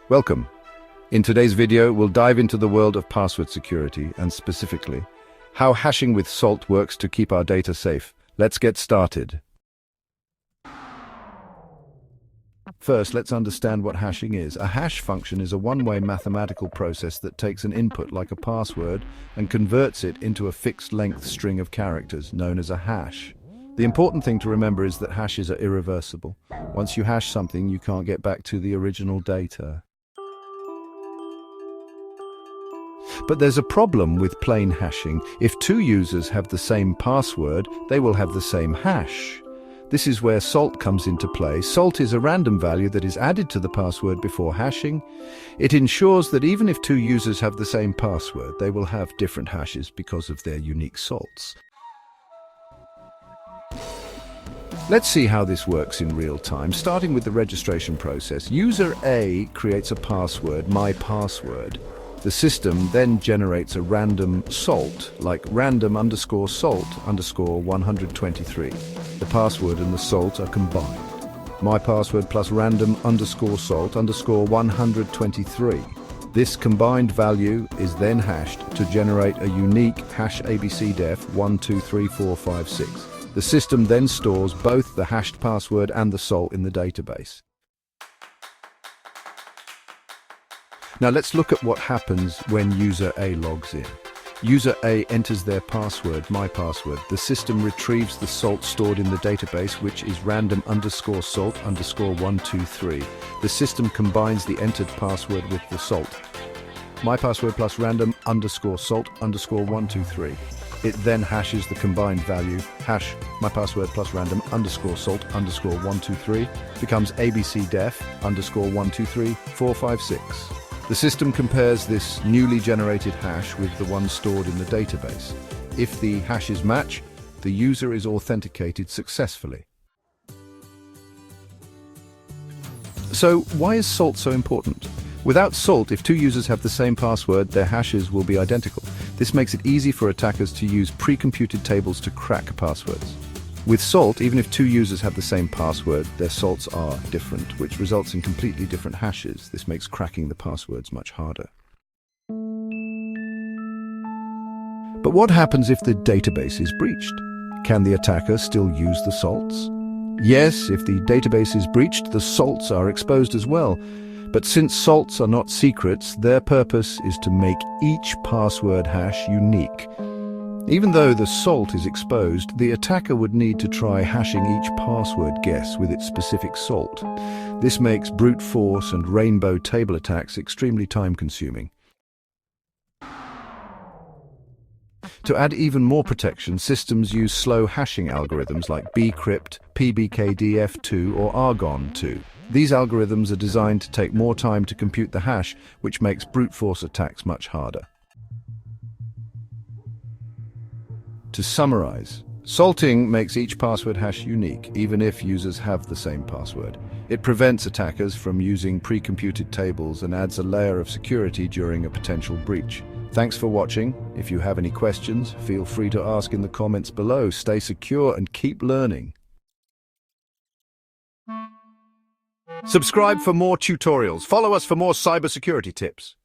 Welcome. In today's video, we'll dive into the world of password security and specifically how hashing with salt works to keep our data safe. Let's get started. First, let's understand what hashing is. A hash function is a one-way mathematical process that takes an input like a password and converts it into a fixed-length string of characters known as a hash. The important thing to remember is that hashes are irreversible. Once you hash something, you can't get back to the original data. But there's a problem with plain hashing. If two users have the same password, they will have the same hash. This is where salt comes into play. Salt is a random value that is added to the password before hashing. It ensures that even if two users have the same password, they will have different hashes because of their unique salts. Let's see how this works in real time, starting with the registration process. User A creates a password, my password. The system then generates a random salt, like random_salt_123. The password and the salt are combined. My password plus random_salt_123. This combined value is then hashed to generate a unique hash ABCDEF 123456. The system then stores both the hashed password and the salt in the database. Now let's look at what happens when user A logs in. User A enters their password, my password. The system retrieves the salt stored in the database, which is random_salt_123. The system combines the entered password with the salt. My password plus random_salt_123. It then hashes the combined value, hash my password plus random_salt_123 becomes ABCDEF _123456. The system compares this newly generated hash with the one stored in the database. If the hashes match, the user is authenticated successfully. So why is salt so important? Without salt, if two users have the same password, their hashes will be identical. This makes it easy for attackers to use pre-computed tables to crack passwords. With salt, even if two users have the same password, their salts are different, which results in completely different hashes. This makes cracking the passwords much harder. But what happens if the database is breached? Can the attacker still use the salts? Yes, if the database is breached, the salts are exposed as well. But since salts are not secrets, their purpose is to make each password hash unique. Even though the salt is exposed, the attacker would need to try hashing each password guess with its specific salt. This makes brute force and rainbow table attacks extremely time-consuming. To add even more protection, systems use slow hashing algorithms like bcrypt, PBKDF2 or Argon2. These algorithms are designed to take more time to compute the hash, which makes brute force attacks much harder. To summarize, salting makes each password hash unique, even if users have the same password. It prevents attackers from using pre-computed tables and adds a layer of security during a potential breach. Thanks for watching. If you have any questions, feel free to ask in the comments below. Stay secure and keep learning. Subscribe for more tutorials. Follow us for more cybersecurity tips.